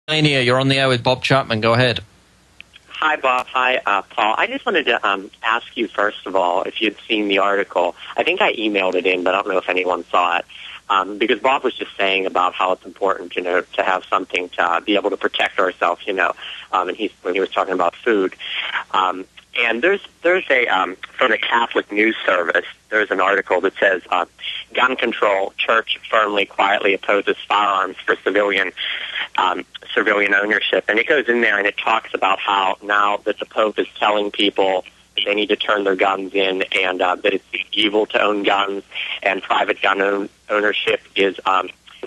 Pennsylvania. You're on the air with Bob Chapman. Go ahead. Hi, Bob. Hi, Paul. I just wanted to ask you, first of all, if you'd seen the article. I think I emailed it in, but I don't know if anyone saw it. Because Bob was just saying about how it's important, to have something to be able to protect ourselves, and when he was talking about food. And there's a, from the Catholic News Service, there's an article that says, gun control, church firmly, quietly opposes firearms for civilian ownership. And it goes in there and it talks about how now that the Pope is telling people that they need to turn their guns in, and that it's evil to own guns, and private gun ownership is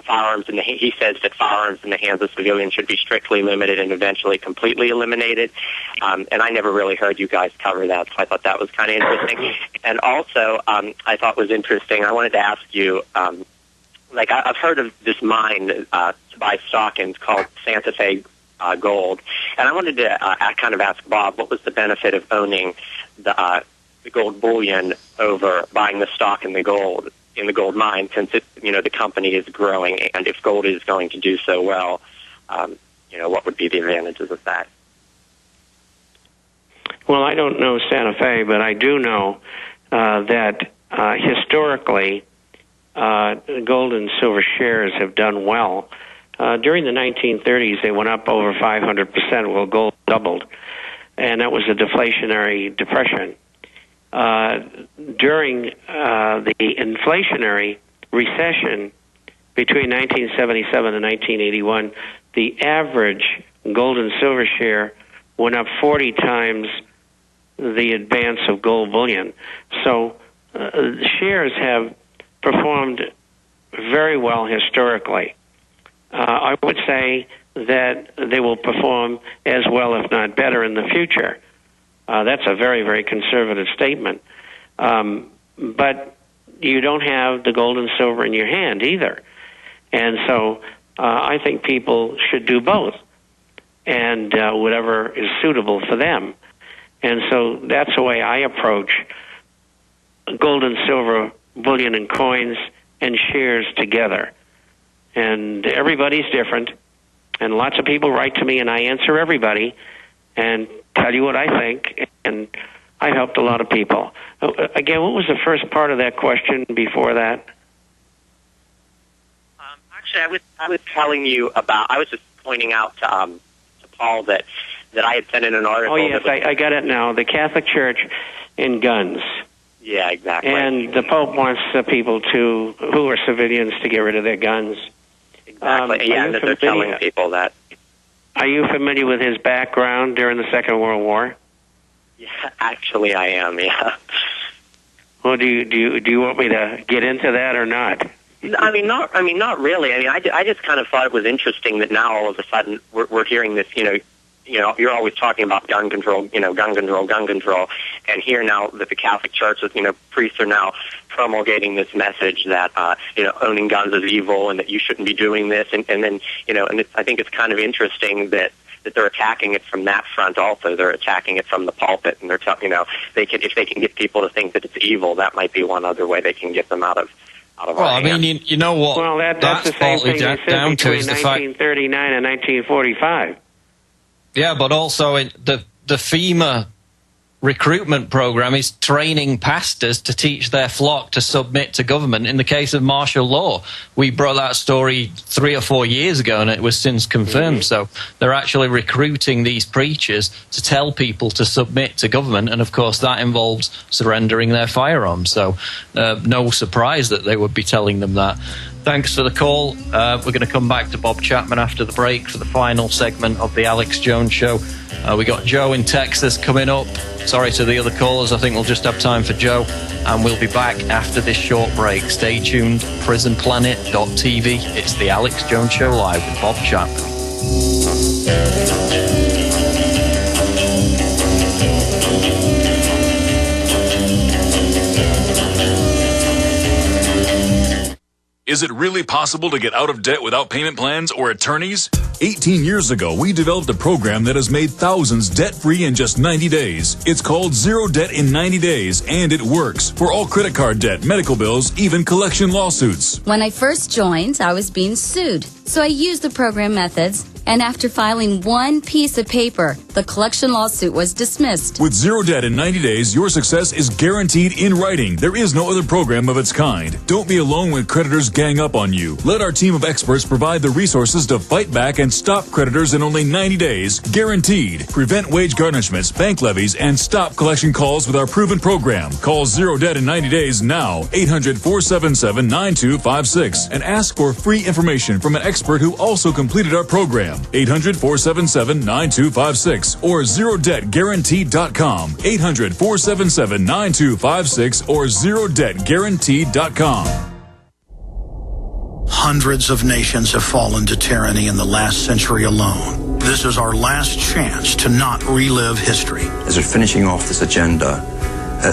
firearms. He says that firearms in the hands of civilians should be strictly limited and eventually completely eliminated. And I never really heard you guys cover that, so I thought that was kind of interesting. And also, I thought was interesting, I wanted to ask you, I've heard of this mine to buy stock in called Santa Fe Gold, and I wanted to kind of ask Bob, what was the benefit of owning the gold bullion over buying the stock in the gold mine, since the company is growing, and if gold is going to do so well, what would be the advantages of that? Well, I don't know Santa Fe, but I do know that historically, gold and silver shares have done well. During the 1930s, they went up over 500%, while gold doubled, and that was a deflationary depression. During the inflationary recession between 1977 and 1981, the average gold and silver share went up 40 times the advance of gold bullion. So shares have performed very well historically. I would say that they will perform as well, if not better, in the future. That's a very, very conservative statement. But you don't have the gold and silver in your hand either. And so I think people should do both, and whatever is suitable for them. And so that's the way I approach gold and silver, bullion and coins, and shares together. And everybody's different, and lots of people write to me, and I answer everybody and tell you what I think, and I helped a lot of people. Again, what was the first part of that question before that? Actually, I was telling you about, I was just pointing out to Paul that I had sent in an article. Oh, yes, I got it now. The Catholic Church and guns. Yeah, exactly. And the Pope wants people who are civilians to get rid of their guns. Exactly, and that they're telling people that. Are you familiar with his background during the Second World War? Yeah, actually I am, yeah. Well, do you want me to get into that or not? Not really. I just kind of thought it was interesting that now all of a sudden we're hearing this, you're always talking about gun control, gun control, and here now that the Catholic Church, priests are now promulgating this message that, owning guns is evil and that you shouldn't be doing this, and then, I think it's kind of interesting that they're attacking it from that front also. They're attacking it from the pulpit, and they're if they can get people to think that it's evil, that might be one other way they can get them out of our hands. you know what? Well, that's the same thing they said between 1939 and 1945. Yeah, but also the FEMA recruitment program is training pastors to teach their flock to submit to government. In the case of martial law, we brought that story 3 or 4 years ago, and it was since confirmed. So they're actually recruiting these preachers to tell people to submit to government, and of course that involves surrendering their firearms. So no surprise that they would be telling them that. Thanks for the call. We're going to come back to Bob Chapman after the break for the final segment of the Alex Jones Show. We got Joe in Texas coming up. Sorry to the other callers. I think we'll just have time for Joe. And we'll be back after this short break. Stay tuned. PrisonPlanet.tv. It's the Alex Jones Show live with Bob Chapman. Is it really possible to get out of debt without payment plans or attorneys? 18 years ago, we developed a program that has made thousands debt-free in just 90 days. It's called Zero Debt in 90 Days, and it works for all credit card debt, medical bills, even collection lawsuits. When I first joined, I was being sued. So I used the program methods And after filing one piece of paper, the collection lawsuit was dismissed. With zero debt in 90 days, your success is guaranteed in writing. There is no other program of its kind. Don't be alone when creditors gang up on you. Let our team of experts provide the resources to fight back and stop creditors in only 90 days, guaranteed. Prevent wage garnishments, bank levies, and stop collection calls with our proven program. Call Zero Debt in 90 days now, 800-477-9256, and ask for free information from an expert who also completed our program. 800-477-9256 or ZeroDebtGuaranteed.com. 800-477-9256 or ZeroDebtGuaranteed.com. Hundreds of nations have fallen to tyranny in the last century alone. This is our last chance to not relive history. As we're finishing off this agenda,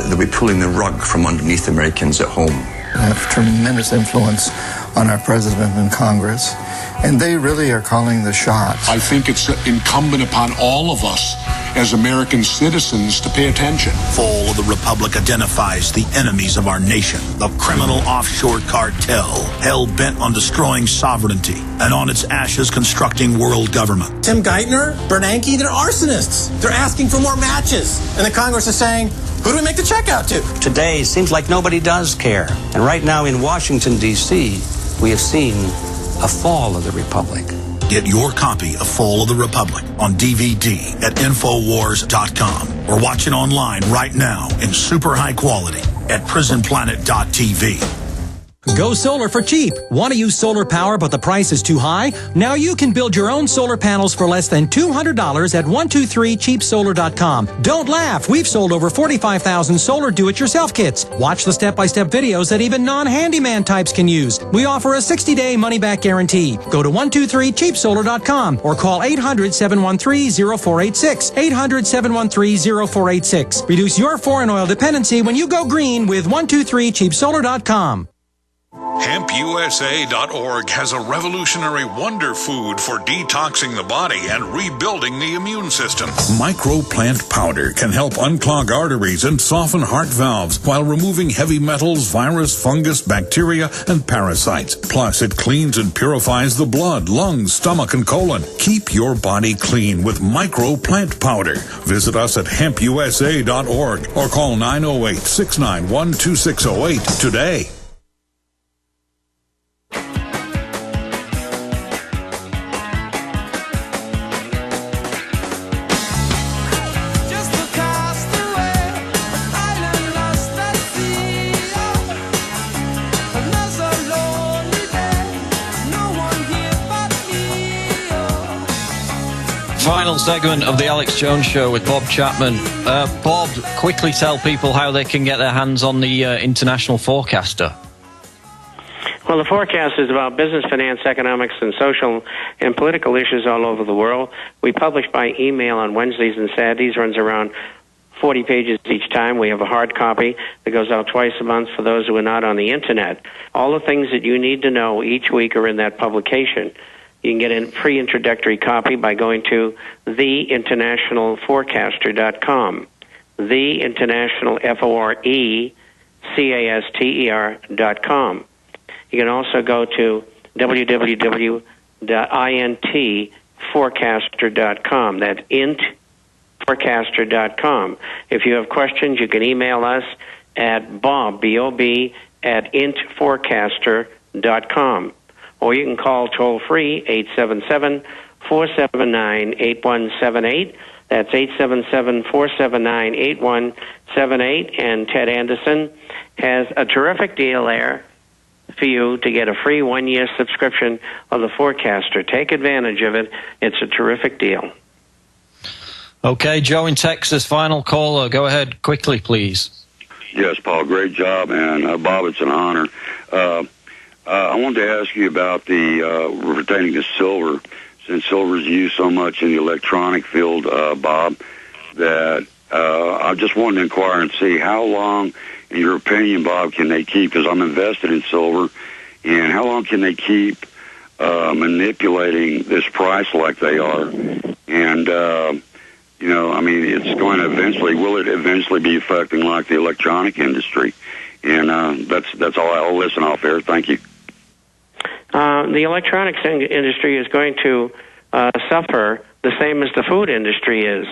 they'll be pulling the rug from underneath Americans at home. They have tremendous influence on our president and Congress, and they really are calling the shots. I think it's incumbent upon all of us as American citizens to pay attention. Fall of the Republic identifies the enemies of our nation, the criminal offshore cartel, hell-bent on destroying sovereignty and on its ashes constructing world government. Tim Geithner, Bernanke, they're arsonists. They're asking for more matches. And the Congress is saying, who do we make the check out to? Today, it seems like nobody does care. And right now in Washington, D.C., we have seen a fall of the Republic. Get your copy of Fall of the Republic on DVD at Infowars.com or watch it online right now in super high quality at PrisonPlanet.tv. Go solar for cheap. Want to use solar power but the price is too high? Now you can build your own solar panels for less than $200 at 123cheapsolar.com. Don't laugh. We've sold over 45,000 solar do-it-yourself kits. Watch the step-by-step videos that even non-handyman types can use. We offer a 60-day money-back guarantee. Go to 123cheapsolar.com or call 800-713-0486. 800-713-0486. Reduce your foreign oil dependency when you go green with 123cheapsolar.com. HempUSA.org has a revolutionary wonder food for detoxing the body and rebuilding the immune system. Microplant powder can help unclog arteries and soften heart valves while removing heavy metals, virus, fungus, bacteria, and parasites. Plus, it cleans and purifies the blood, lungs, stomach, and colon. Keep your body clean with Microplant powder. Visit us at HempUSA.org or call 908-691-2608 today. Final segment of the Alex Jones Show with Bob Chapman. Bob, quickly tell people how they can get their hands on the International Forecaster. Well, the forecast is about business, finance, economics, and social and political issues all over the world. We publish by email on Wednesdays and Saturdays, runs around 40 pages each time. We have a hard copy that goes out twice a month for those who are not on the Internet. All the things that you need to know each week are in that publication. You can get a free introductory copy by going to theinternationalforecaster.com. theinternationalforecaster.com. You can also go to www.intforecaster.com. That's intforecaster.com. If you have questions, you can email us at bob, B-O-B, at intforecaster.com. Or you can call toll-free 877-479-8178. That's 877-479-8178. And Ted Anderson has a terrific deal there for you to get a free one-year subscription of the Forecaster. Take advantage of it. It's a terrific deal. Okay, Joe in Texas, final caller. Go ahead quickly, please. Yes, Paul, great job. And Bob, it's an honor. I wanted to ask you about pertaining to silver, since silver is used so much in the electronic field, Bob, that I just wanted to inquire and see how long, in your opinion, Bob, can they keep, because I'm invested in silver, and how long can they keep manipulating this price like they are? And, I mean, it's going to will it eventually be affecting like the electronic industry? And that's all. I'll listen off air. Thank you. The electronics industry is going to suffer the same as the food industry is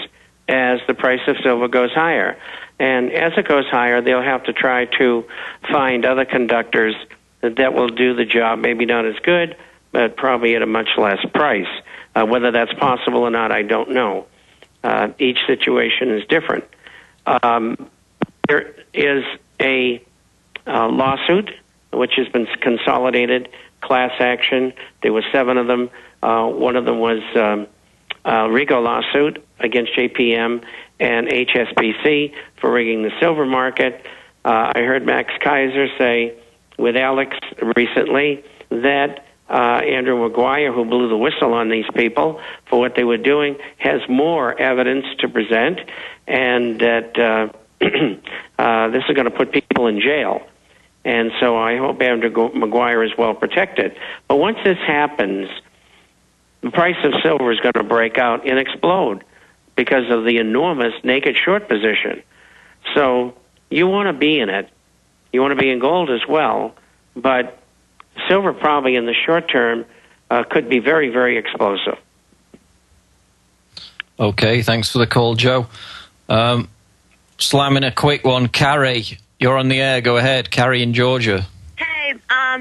as the price of silver goes higher. And as it goes higher, they'll have to try to find other conductors that will do the job, maybe not as good, but probably at a much less price. Whether that's possible or not, I don't know. Each situation is different. There is a lawsuit which has been consolidated, class action. There were 7 of them. One of them was a RICO lawsuit against JPM and HSBC for rigging the silver market. I heard Max Kaiser say with Alex recently that Andrew Maguire, who blew the whistle on these people for what they were doing, has more evidence to present, and that this is going to put people in jail. And so I hope Andrew Maguire is well protected. But once this happens, the price of silver is going to break out and explode because of the enormous naked short position. So you want to be in it. You want to be in gold as well, but silver probably in the short term could be very, very explosive. Okay, thanks for the call, Joe. Slamming a quick one. Carrie, you're on the air. Go ahead. Carrie in Georgia.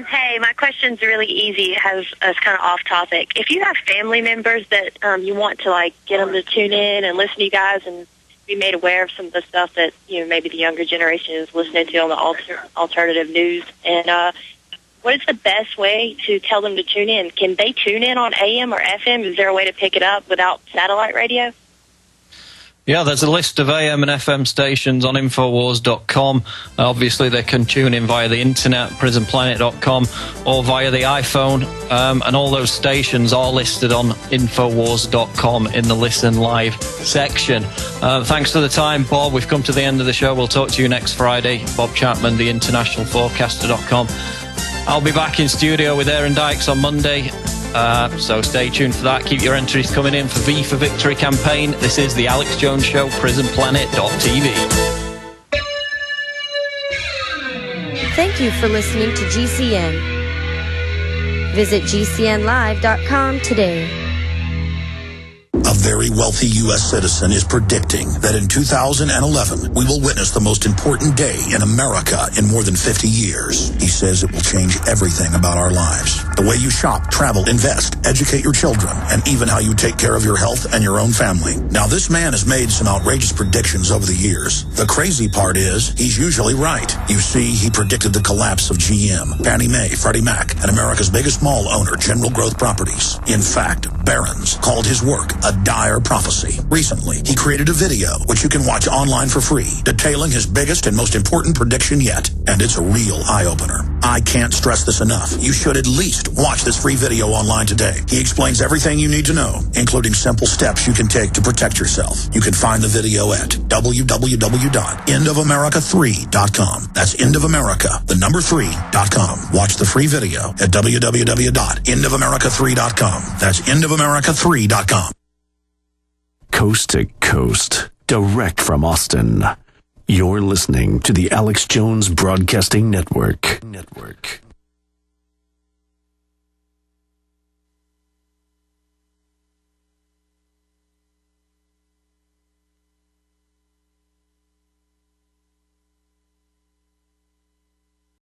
Hey, my question's really easy. It has it's kind of off topic. If you have family members that you want to like get them to tune in and listen to you guys and be made aware of some of the stuff that maybe the younger generation is listening to on the alternative news, and what is the best way to tell them to tune in? Can they tune in on AM or FM? Is there a way to pick it up without satellite radio? Yeah, there's a list of AM and FM stations on Infowars.com. Obviously, they can tune in via the internet, PrisonPlanet.com, or via the iPhone. And all those stations are listed on Infowars.com in the Listen Live section. Thanks for the time, Bob. We've come to the end of the show. We'll talk to you next Friday. Bob Chapman, theinternationalforecaster.com. I'll be back in studio with Aaron Dykes on Monday. So stay tuned for that. Keep your entries coming in for V for Victory campaign. This is the Alex Jones Show, PrisonPlanet.tv. Thank you for listening to GCN. Visit GCNlive.com today. A very wealthy U.S. citizen is predicting that in 2011, we will witness the most important day in America in more than 50 years. He says it will change everything about our lives. The way you shop, travel, invest, educate your children, and even how you take care of your health and your own family. Now, this man has made some outrageous predictions over the years. The crazy part is, he's usually right. You see, he predicted the collapse of GM, Fannie Mae, Freddie Mac, and America's biggest mall owner, General Growth Properties. In fact, Barron's called his work a dire prophecy. Recently, he created a video, which you can watch online for free, detailing his biggest and most important prediction yet. And it's a real eye-opener. I can't stress this enough. You should at least watch this free video online today. He explains everything you need to know, including simple steps you can take to protect yourself. You can find the video at www.endofamerica3.com. That's endofamerica, the number 3.com. Watch the free video at www.endofamerica3.com. That's endofamerica3.com. Coast to coast, direct from Austin. You're listening to the Alex Jones Broadcasting Network.